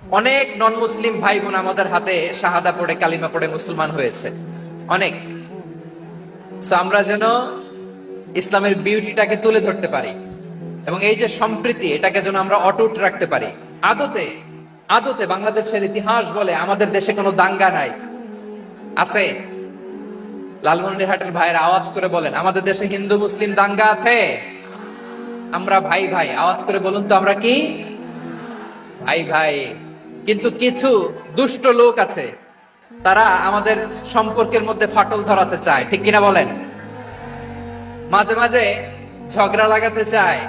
অনেক নন মুসলিম ভাই বোন আমাদের হাতে শাহাদা পড়ে কালিমা পড়ে মুসলমান হয়েছে অনেক। So আমরা যেন ইসলামের বিউটিটাকে তুলে ধরতে পারি এবং এই যে সম্প্রীতি এটাকে যেন আমরা অটুট রাখতে পারি। আদতে আদতে বাংলাদেশের ইতিহাস বলে আমাদের দেশে কোনো দাঙ্গা নাই, আছে? লালমনিরহাটের ভাইয়ের আওয়াজ করে বলেন, আমাদের দেশে হিন্দু মুসলিম দাঙ্গা আছে? আমরা ভাই ভাই, আওয়াজ করে বলুন তো, আমরা কি ভাই ভাই? কিন্তু কিছু দুষ্ট লোক আছে, তারা আমাদের সম্পর্কের মধ্যে ফাটল ধরাতে চায়, ঠিক কিনা বলেন? মাঝে মাঝে ঝগড়া লাগাতে চায়।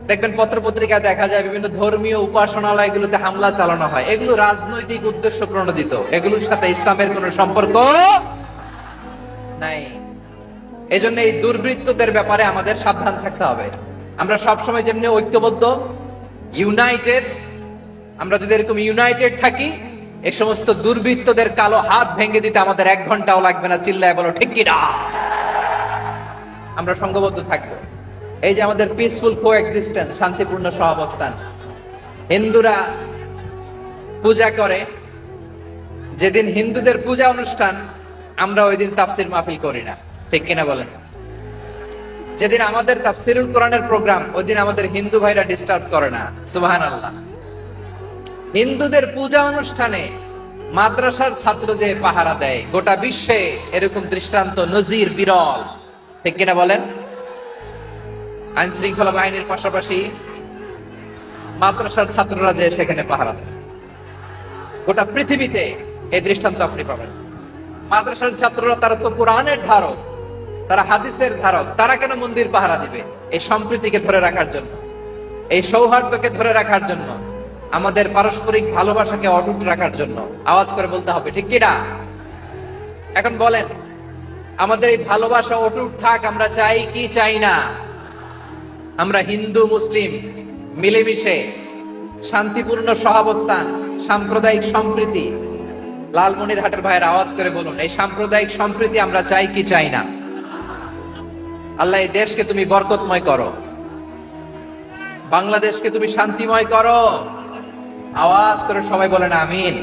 দেখবেন পত্র পত্রিকায় দেখা যায় বিভিন্ন ধর্মীয় উপাসনালয়গুলোতে হামলা চালানো হয়। এগুলো রাজনৈতিক উদ্দেশ্য প্রণোদিত, এগুলোর সাথে ইসলামের কোনো সম্পর্ক নাই। এজন্য এই দুর্বৃত্তদের ব্যাপারে আমাদের সাবধান থাকতে হবে। আমরা সবসময় যেমনি ঐক্যবদ্ধ, ইউনাইটেড, আমরা যদি এরকম ইউনাইটেড থাকি, এই সমস্ত দুর্বৃত্তদের কালো হাত ভেঙে দিতে আমাদের 1 ঘন্টাও লাগবে না। চিল্লায় বলো ঠিক কিনা? আমরা সংঘবদ্ধ থাকবো। এই যে আমাদের পিসফুল কোএক্সিস্টেন্স, শান্তিপূর্ণ সহাবস্থান। হিন্দুরা পূজা করে, যেদিন হিন্দুদের পূজা অনুষ্ঠান আমরা ওই দিন তাফসির মাহফিল করি না, ঠিক কিনা বলেন? যেদিন আমাদের তাফসিরুল কোরআনের প্রোগ্রাম, ওই দিন আমাদের হিন্দু ভাইরা ডিস্টার্ব করে না। সুবহানাল্লাহ। হিন্দুদের পূজা অনুষ্ঠানে মাদ্রাসার ছাত্র যে পাহারা দেয়, গোটা বিশ্বে এরকম দৃষ্টান্ত নজির বিরল, ঠিক কিনা বলেন? আইন শৃঙ্খলা বাহিনীর পাশাপাশি মাদ্রাসার ছাত্ররা যে সেখানে পাহারা দেয়, গোটা পৃথিবীতে এই দৃষ্টান্ত আপনি পাবেন। মাদ্রাসার ছাত্ররা, তারা তো কোরআনের ধারক, তারা হাদিসের ধারক, তারা কেন মন্দির পাহারা দিবে? এই সম্প্রীতিকে ধরে রাখার জন্য, এই সৌহার্দ্যকে ধরে রাখার জন্য, আমাদের পারস্পরিক ভালোবাসাকে অটুট রাখার জন্য। আওয়াজ করে বলতে হবে, ঠিক কিনা? এখন বলেন, আমাদের এই ভালোবাসা অটুট থাক আমরা চাই কি চাই না? আমরা হিন্দু মুসলিম মিলেমিশে শান্তিপূর্ণ সহাবস্থান, সাম্প্রদায়িক সম্প্রীতি। লালমনিরহাটের ভাইয়ের আওয়াজ করে বলুন, এই সাম্প্রদায়িক সম্প্রীতি আমরা চাই কি চাই না? আল্লাহ এই দেশকে তুমি বরকতময় করো, বাংলাদেশকে তুমি শান্তিময় করো। আওয়াজ করে সবাই বলেন আমিন।